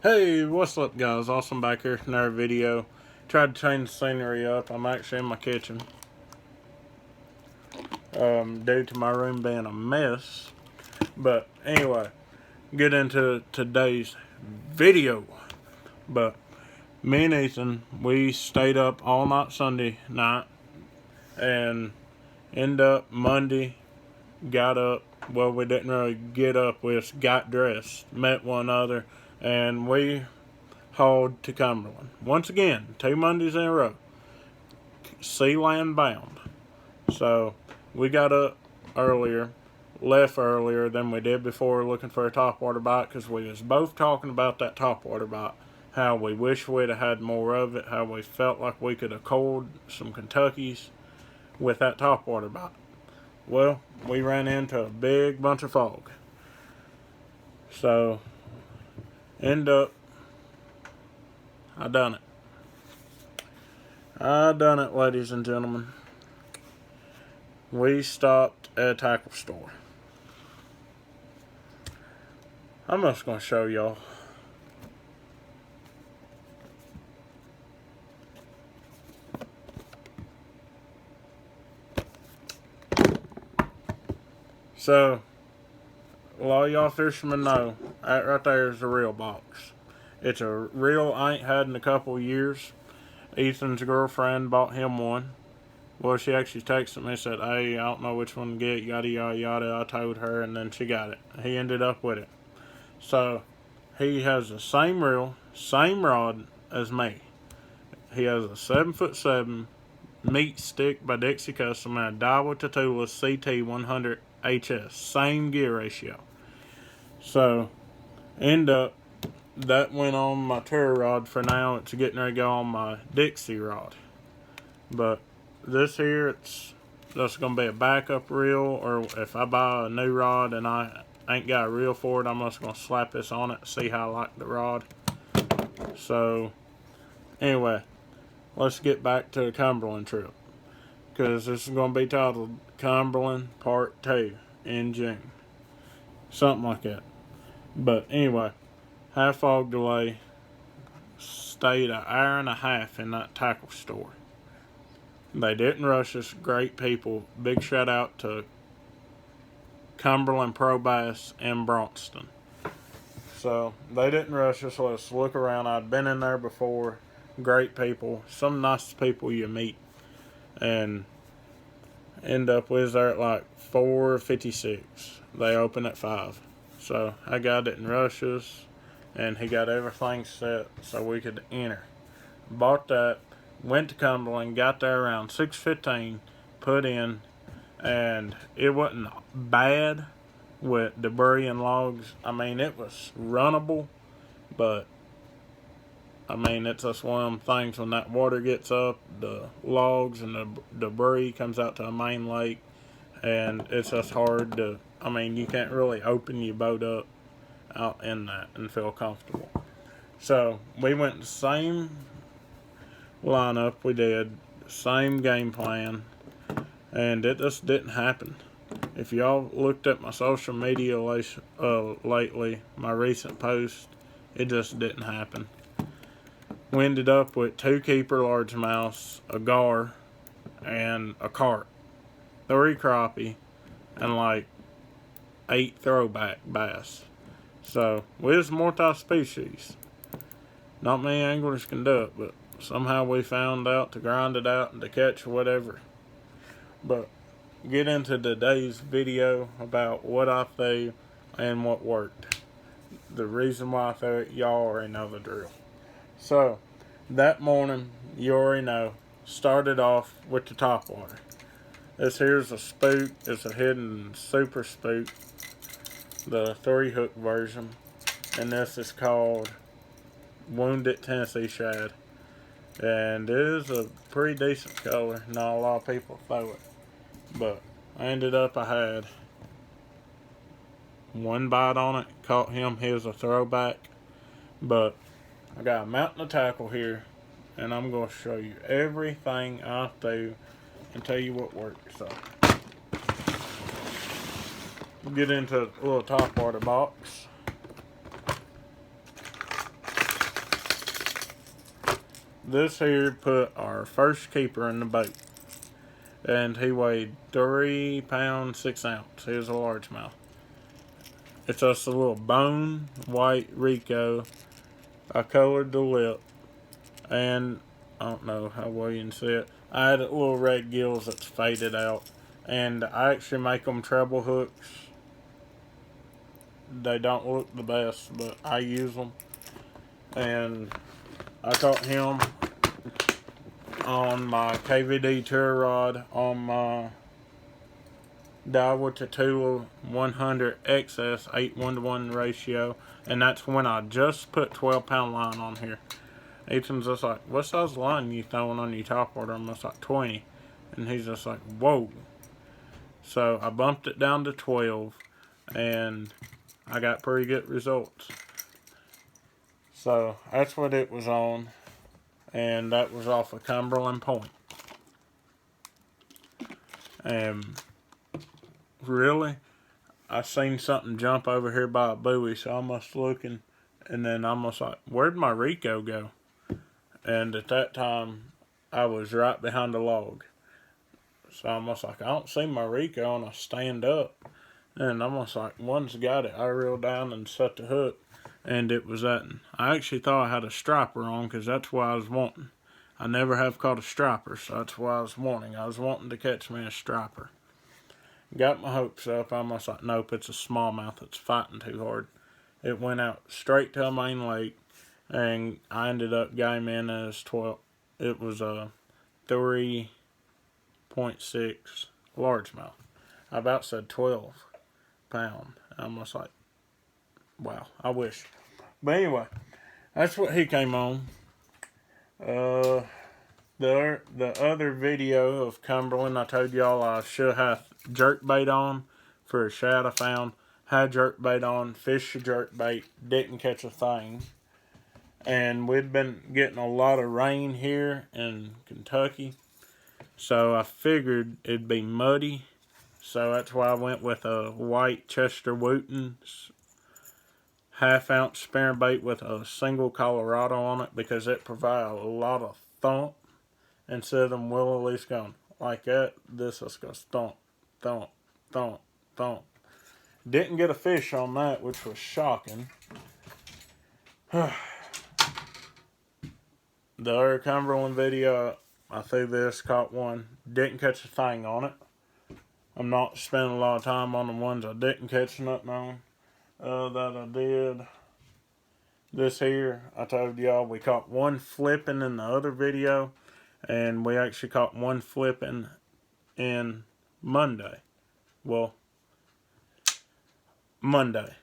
Hey, what's up guys? Awesome back here in our video. Tried to change the scenery up. I'm actually in my kitchen. Due to my room being a mess. But anyway, get into today's video. But me and Ethan, we stayed up all night Sunday night and end up Monday, got up. Well, we didn't really get up, we just got dressed, met one another, and we hauled to Cumberland. Once again, 2 Mondays in a row. Sea land bound. So, we got up earlier, left earlier than we did before looking for a topwater bite because we was both talking about that topwater bite. How we wish we'd have had more of it, how we felt like we could have caught some Kentuckys with that topwater bite. Well, we ran into a big bunch of fog. So, end up, I done it, ladies and gentlemen. We stopped at a tackle store. I'm just going to show y'all. So, a lot of y'all fishermen know, that right there is a reel box. It's a reel I ain't had in a couple years. Ethan's girlfriend bought him one. Well, she actually texted me and said, hey, I don't know which one to get, yada, yada, yada. I told her, and then she got it. He ended up with it. So, he has the same reel, same rod as me. He has a 7'7" meat stick by Dixie Custom and a Daiwa Tatula CT100 HS. Same gear ratio. So, end up, that went on my tour rod for now. It's getting ready to go on my Dixie rod. But this here, it's just going to be a backup reel, or if I buy a new rod and I ain't got a reel for it, I'm just going to slap this on it, see how I like the rod. So, anyway, let's get back to the Cumberland trip, because this is going to be titled Cumberland Part 2 in June. Something like that. But anyway, half fog delay, stayed an hour and a half in that tackle store. They didn't rush us, great people. Big shout out to Cumberland Pro Bass in Bronxton. So, they didn't rush us, let us look around. I'd been in there before, great people, some nice people you meet. And end up, we was there at like 4:56. They open at 5. So, that guy didn't rush us, and he got everything set so we could enter. Bought that. Went to Cumberland, got there around 6:15, put in, and it wasn't bad with debris and logs. I mean, it was runnable, but, I mean, it's just one of them things when that water gets up, the logs and the debris comes out to the main lake, and it's just hard to, I mean, you can't really open your boat up out in that and feel comfortable. So, we went the same lineup we did, same game plan, and it just didn't happen. If y'all looked at my social media lately, my recent post, it just didn't happen. We ended up with 2 keeper largemouths, a gar, and a carp, 3 crappie, and like 8 throwback bass. So, we was multi-species. Not many anglers can do it, but somehow we found out to grind it out and to catch whatever. But get into today's video about what I threw and what worked. The reason why I threw it, y'all already know the drill. So, that morning, you already know, started off with the topwater. This here's a spook. It's a hidden super spook, the 3-hook version. And this is called Wounded Tennessee Shad. And it is a pretty decent color. Not a lot of people throw it. But I ended up, I had one bite on it. Caught him. He was a throwback. But I got a mountain of tackle here. And I'm going to show you everything I threw and tell you what worked. So, get into a little topwater box. this here put our first keeper in the boat. And he weighed 3 pounds 6 ounces. He was a largemouth. It's just a little bone white Rico. I colored the lip, and I don't know how well you can see it. I had little red gills that's faded out, and I actually make them treble hooks. They don't look the best, but I use them. And I caught him on my KVD tour rod on my Daiwa Tatula 100 XS 8:1 ratio, and that's when I just put 12-pound line on here. Ethan's just like, what size line you throwing on your top water? I'm just like 20, and he's just like, whoa. So I bumped it down to 12, and I got pretty good results. So that's what it was on, and that was off of Cumberland Point. And really, I seen something jump over here by a buoy, so I'm just looking, and then I'm just like, where'd my Rico go? And at that time, I was right behind a log. So I'm just like, I don't see my Rico, and I stand up, and I'm just like, one's got it. I reel down and set the hook, and it was that. I actually thought I had a striper on, because that's what I was wanting. I never have caught a striper, so that's what I was wanting. I was wanting to catch me a striper. Got my hopes up. I'm almost like, nope, it's a smallmouth that's fighting too hard. It went out straight to a main lake, and I ended up game in as 12. It was a 3.6 largemouth. I about said 12 pound. I'm just like, wow, I wish. But anyway, that's what he came on. The other video of Cumberland, I told y'all I should have jerkbait on for a shad I found. Had jerkbait on, fished the jerkbait, didn't catch a thing. And we'd been getting a lot of rain here in Kentucky, so I figured it'd be muddy. So that's why I went with a white Chester Wooten half-ounce spinnerbait with a single Colorado on it, because it provides a lot of thump. Instead of them willow-leaf going like that, this is going to thump, thump, thump, thump. Didn't get a fish on that, which was shocking. The other Cumberland video, I threw this, caught one, didn't catch a thing on it. I'm not spending a lot of time on the ones I didn't catch nothing on. That I did. This here, I told y'all we caught one flipping in the other video, and we actually caught one flipping in Monday. Well, Monday.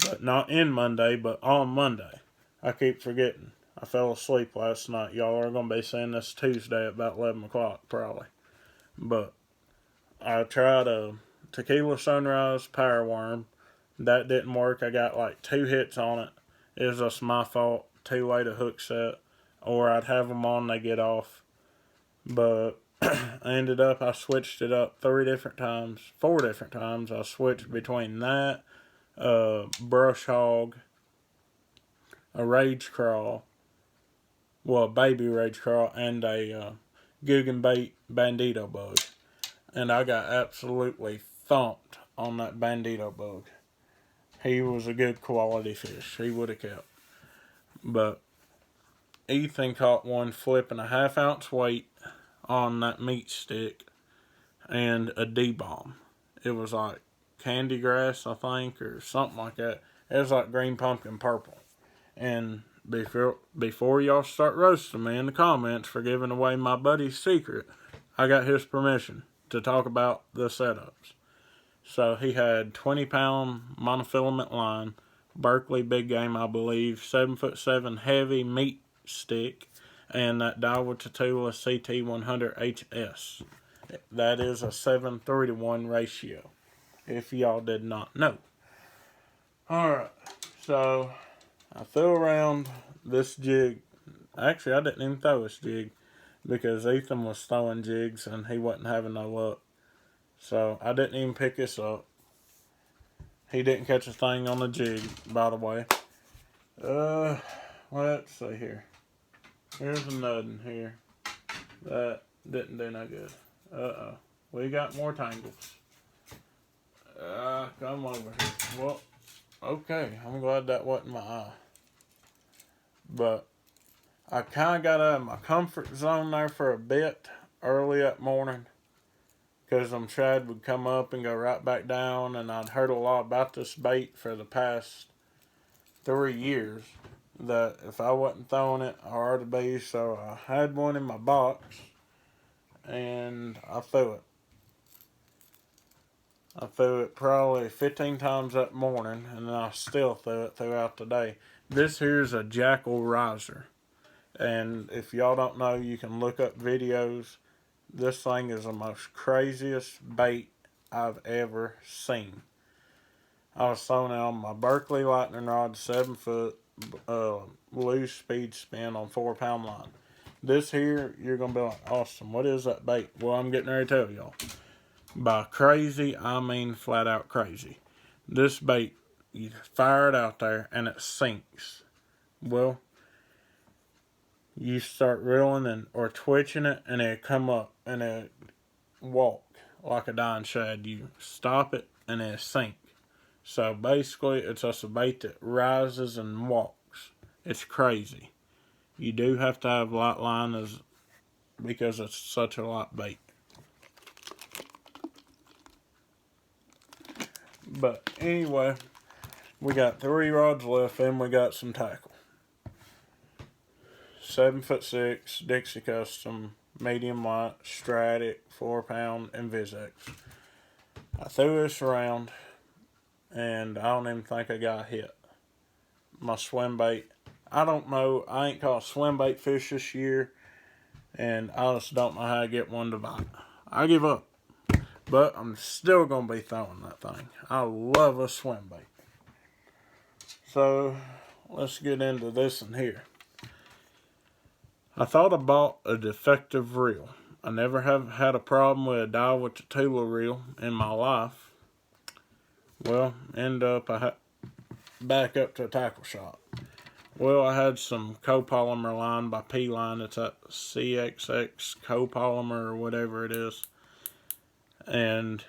But not in Monday, but on Monday. I keep forgetting. I fell asleep last night. Y'all are going to be seeing this Tuesday at about 11 o'clock, probably. But I tried a Tequila Sunrise Power Worm. That didn't work. I got like 2 hits on it. It was just my fault. Too late a hook set. Or I'd have them on and they get off. But I switched it up 4 different times. I switched between that, brush hog, a rage crawl, well, a baby rage crawl, and a Guggenbait bandito bug. And I got absolutely thumped on that bandito bug. He was a good quality fish. He would have kept. But Ethan caught one flipping a half-ounce weight on that meat stick and a D-bomb. It was like candy grass, I think, or something like that. It was like green pumpkin purple. And before y'all start roasting me in the comments for giving away my buddy's secret, I got his permission to talk about the setups. So he had 20-pound monofilament line, Berkeley big game, I believe, 7'7" heavy meat stick, and that Daiwa Tatula CT100HS. That is a 7:3-to-1 ratio, if y'all did not know. Alright, so I threw around this jig. Actually, I didn't even throw this jig, because Ethan was throwing jigs and he wasn't having no luck. So I didn't even pick this up. He didn't catch a thing on the jig, by the way. Let's see here. Here's another one here. That didn't do no good. Uh-oh. We got more tangles. Come over here. Well, okay. I'm glad that wasn't my eye. But I kind of got out of my comfort zone there for a bit early that morning. Because them shad would come up and go right back down. And I'd heard a lot about this bait for the past 3 years. That if I wasn't throwing it, I ought to be. So I had one in my box. And I threw it. I threw it probably 15 times that morning, and I still threw it throughout the day. This here's a jackal riser. And if y'all don't know, you can look up videos. This thing is the most craziest bait I've ever seen. I was throwing it on my Berkeley lightning rod, 7 foot, loose speed spin on 4-pound line. This here, you're going to be like, Austin, what is that bait? Well, I'm getting ready to tell y'all. By crazy, I mean flat out crazy. This bait, you fire it out there and it sinks. Well, you start reeling or twitching it and it come up and it walk like a dying shad. You stop it and it sink. So basically, it's just a bait that rises and walks. It's crazy. You do have to have light line because it's such a light bait. But anyway, we got 3 rods left and we got some tackle. 7'6" Dixie Custom, medium light, Stratic, 4-pound, and Vizex. I threw this around and I don't even think I got hit. My swim bait, I don't know, I ain't caught a swim bait fish this year, and I just don't know how to get one to bite. I give up. But I'm still going to be throwing that thing. I love a swim bait. So, let's get into this one here. I thought I bought a defective reel. I never have had a problem with a dial with the Tula reel in my life. Well, I had back up to a tackle shop. Well, I had some copolymer line by P-Line. It's that CXX copolymer or whatever it is. And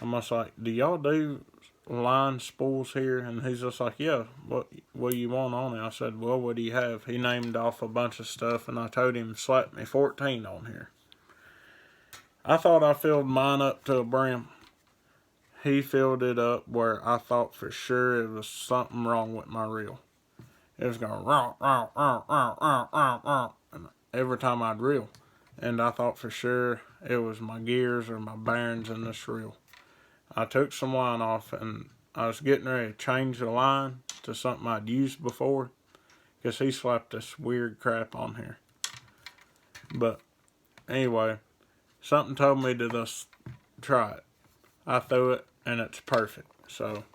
I'm just like, do y'all do line spools here? And he's just like, yeah, what do you want on it? I said, well, what do you have? He named off a bunch of stuff, and I told him, slap me 14 on here. I thought I filled mine up to a brim. He filled it up where I thought for sure it was something wrong with my reel. It was going and every time I'd reel. And I thought for sure it was my gears or my bearings in this reel. I took some line off and I was getting ready to change the line to something I'd used before, because he slapped this weird crap on here. But anyway, something told me to just try it. I threw it and it's perfect. So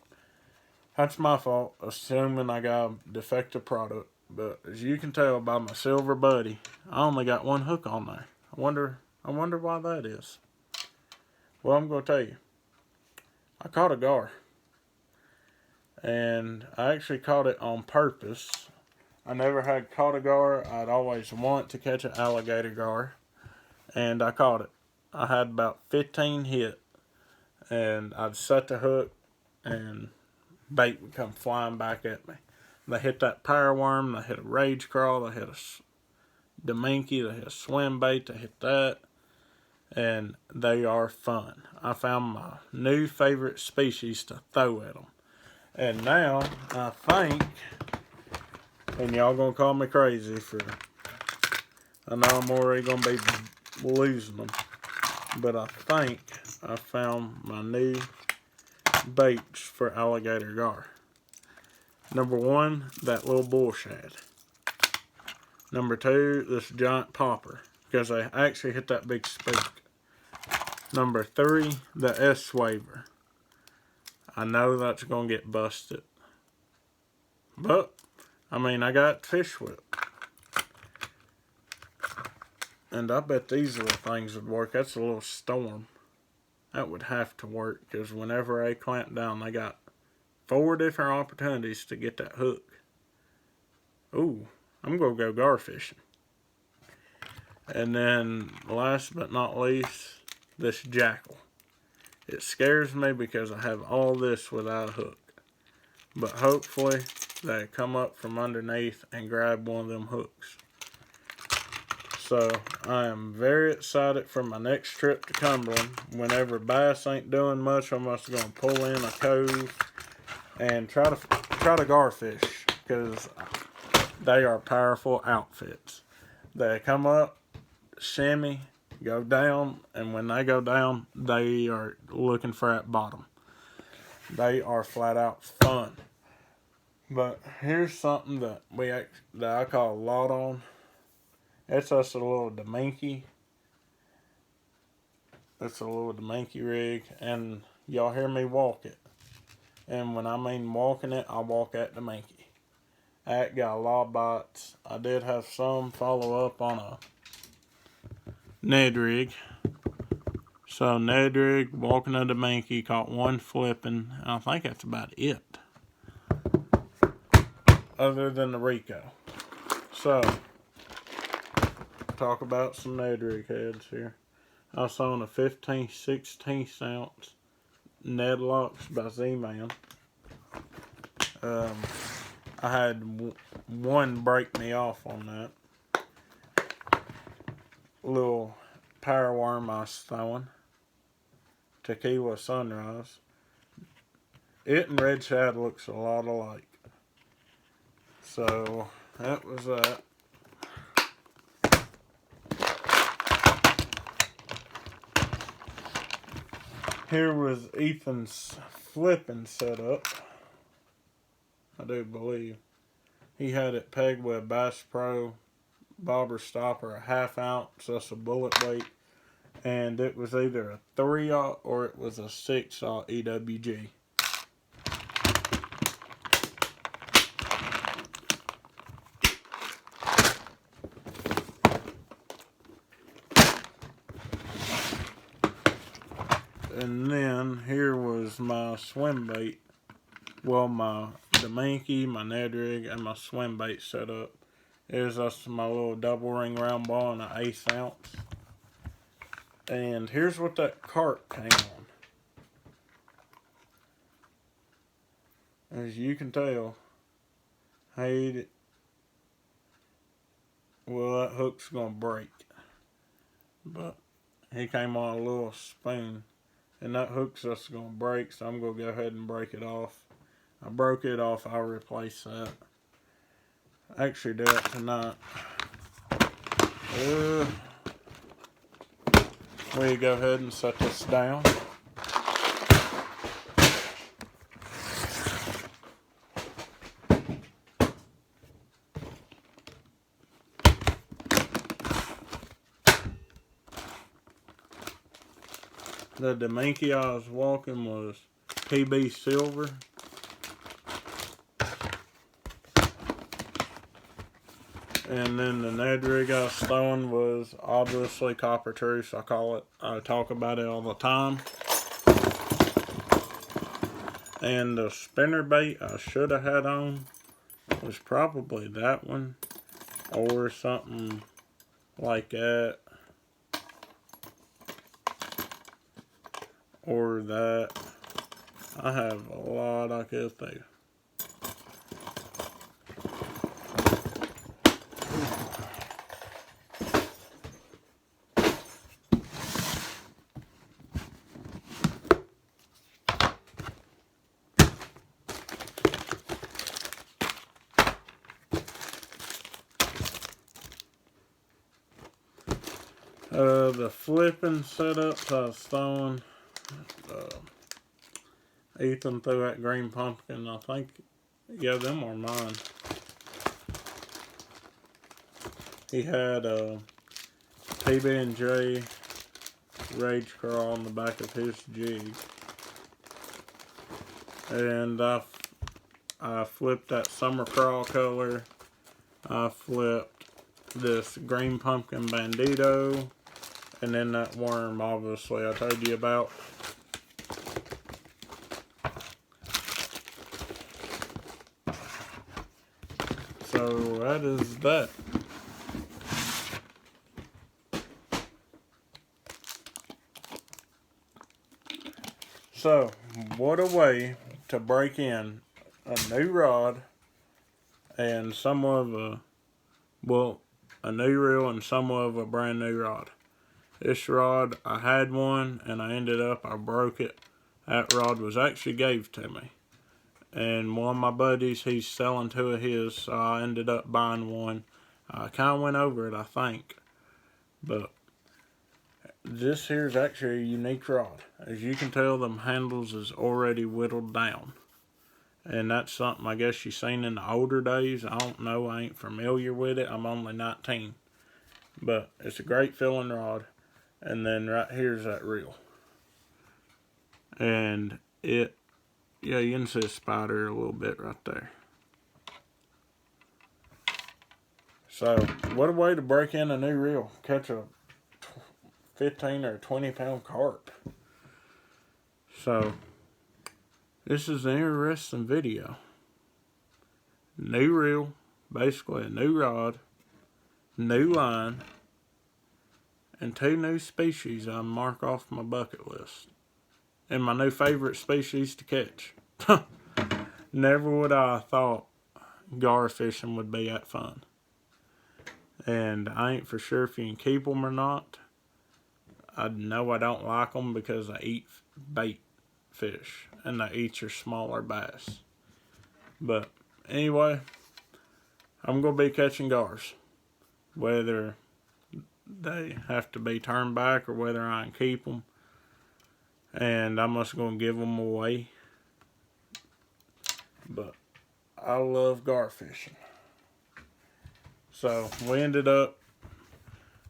that's my fault, assuming I got a defective product. But as you can tell by my silver buddy, I only got one hook on there. I wonder why that is. Well, I'm going to tell you. I caught a gar. And I actually caught it on purpose. I never had caught a gar. I'd always want to catch an alligator gar. And I caught it. I had about 15 hit. And I'd set the hook and bait would come flying back at me. They hit that power worm, they hit a rage crawl, they hit a Deminky, they hit a swim bait, they hit that, and they are fun. I found my new favorite species to throw at them. And now, I think, and y'all gonna call me crazy I know I'm already gonna be losing them, but I think I found my new baits for alligator gar. Number 1, that little bull shad. Number 2, this giant popper, because I actually hit that big spook. Number 3, the S-Waver. I know that's going to get busted. But, I mean, I got fish whip. And I bet these little things would work. That's a little storm. That would have to work, because whenever they clamp down, they got 4 different opportunities to get that hook. Ooh, I'm going to go gar fishing. And then last but not least, this jackal. It scares me because I have all this without a hook. But hopefully they come up from underneath and grab one of them hooks. So I am very excited for my next trip to Cumberland. Whenever bass ain't doing much, I'm just gonna pull in a cove and try to garfish, because they are powerful outfits. They come up, shimmy, go down, and when they go down, they are looking for that bottom. They are flat out fun. But here's something that I call a lot on. It's just a little Deminky. It's a little Deminky rig, and y'all hear me walk it. And when I mean walking it, I walk at Deminky. That got a lot of bites. I did have some follow up on a Ned rig. So Ned rig, walking a Deminky, caught one flipping. I think that's about it. Other than the Rico. So, talk about some Ned rig heads here. I was on a 15th, 16th ounce Ned Locks by Z-Man. I had one break me off on that. Little power worm I was throwing. Tequila Sunrise. It and Red Shad looks a lot alike. So, that was that. Here was Ethan's flipping setup. I do believe. He had it pegged with a Bass Pro bobber stopper, a 1/2 ounce, that's a bullet weight. And it was either a 3/0 or it was a 6/0 EWG. And then here was my swim bait. Well, my Deminky, my Ned rig, and my swim bait setup. Here's just my little double ring round ball and an 1/8 ounce. And here's what that cart came on. As you can tell, well, that hook's gonna break. But he came on a little spoon. And that hook's just going to break, so I'm going to go ahead and break it off. I broke it off, I'll replace that. Actually do it tonight. We go ahead and set this down. The Deminky I was walking was PB Silver. And then the Ned rig I was throwing was obviously Copper Truce. I talk about it all the time. And the spinner bait I should have had on was probably that one. Or something like that. Or that. I have a lot I could do. The flipping setups I was throwing. Ethan threw that green pumpkin. I think, yeah, them are mine. He had a PB&J Rage Crawl on the back of his jig. And I flipped that summer crawl color. I flipped this green pumpkin bandito. And then that worm, obviously, I told you about. So that is that. So, what a way to break in a new rod and somewhat of a new reel and somewhat of a brand new rod. This rod, I had one and I broke it. That rod was actually gave to me. And one of my buddies, he's selling two of his, so I ended up buying one. I kind of went over it, I think. But this here is actually a unique rod. As you can tell, them handles is already whittled down. And that's something I guess you seen in the older days. I don't know, I ain't familiar with it. I'm only 19. But it's a great feeling rod. And then right here's that reel. And it, yeah, you can see a spider a little bit right there. So, what a way to break in a new reel. Catch a 15 or 20 pound carp. So, this is an interesting video. New reel, basically a new rod, new line, and two new species I mark off my bucket list. And my new favorite species to catch. Never would I have thought gar fishing would be that fun. And I ain't for sure if you can keep them or not. I know I don't like them because I eat bait fish and I eat your smaller bass. But anyway, I'm going to be catching gars. Whether they have to be turned back or whether I can keep them. And I'm just going to give them away. But I love gar fishing. So we ended up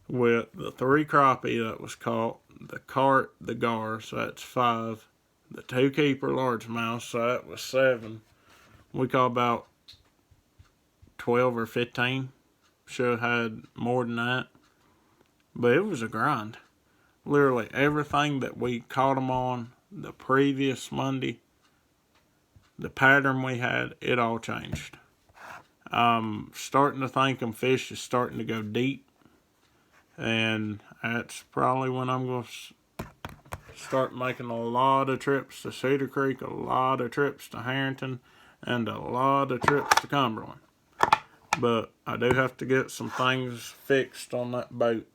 with the 3 crappie that was caught, the carp, the gar, so that's 5, the 2 keeper largemouth, so that was 7. We caught about 12 or 15. Should have had more than that. But it was a grind. Literally everything that we caught them on the previous Monday, the pattern we had, it all changed. I'm starting to think them fish is starting to go deep. And that's probably when I'm going to start making a lot of trips to Cedar Creek, a lot of trips to Harrington, and a lot of trips to Cumberland. But I do have to get some things fixed on that boat.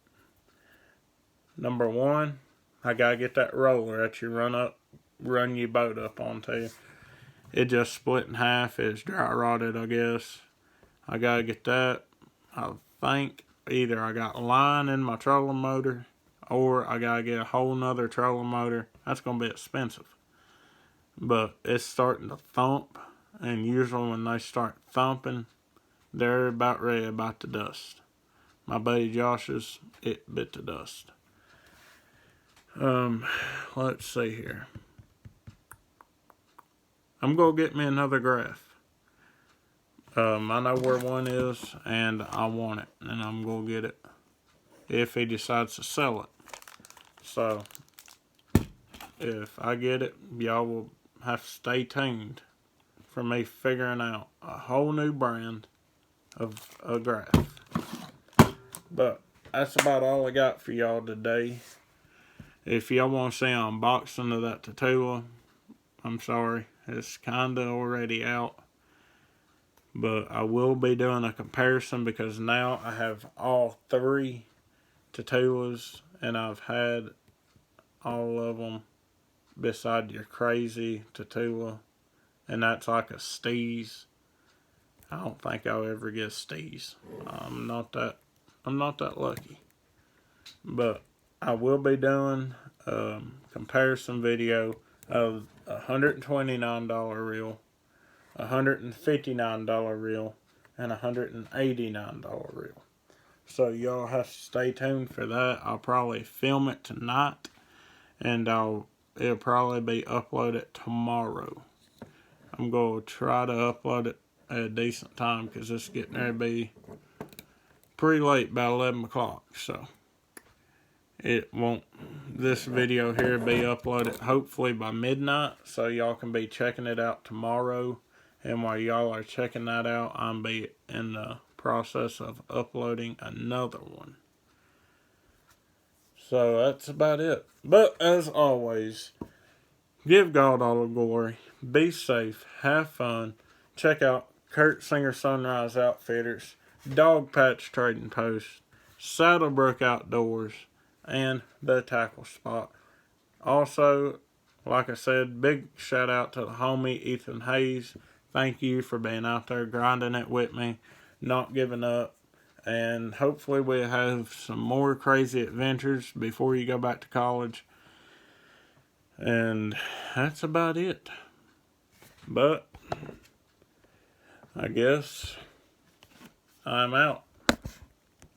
Number 1, I got to get that roller that you run your boat up onto. It just split in half. It's dry rotted, I guess. I got to get that. I think either I got line in my trolling motor or I got to get a whole nother trolling motor. That's going to be expensive. But it's starting to thump. And usually when they start thumping, they're about ready about to dust. My buddy Josh's, it bit to dust. Let's see here. I'm going to get me another graph. I know where one is, and I want it, and I'm going to get it if he decides to sell it. So, if I get it, y'all will have to stay tuned for me figuring out a whole new brand of a graph. But that's about all I got for y'all today. If y'all want to see an unboxing of that Tatula, I'm sorry, it's kind of already out. But I will be doing a comparison because now I have all 3 Tatulas and I've had all of them beside your crazy Tatula. And that's like a Steez. I don't think I'll ever get a Steez. I'm not that lucky. But I will be doing a comparison video of a $129 reel, $159 reel, and $189 reel. So y'all have to stay tuned for that. I'll probably film it tonight, and it'll probably be uploaded tomorrow. I'm going to try to upload it at a decent time because it's getting there to be pretty late, about 11 o'clock. So this video here be uploaded hopefully by midnight, so y'all can be checking it out tomorrow. And while y'all are checking that out, I'm be in the process of uploading another one. So that's about it. But as always, Give God all the glory. Be safe. Have fun. Check out Kurt Singer Sunrise Outfitters, Dog Patch Trading Post, Saddlebrook Outdoors, and the Tackle Spot. Also, like I said, big shout out to the homie Ethan Hayes. Thank you for being out there grinding it with me, not giving up. And hopefully we'll have some more crazy adventures before you go back to college. And that's about it. But I guess I'm out.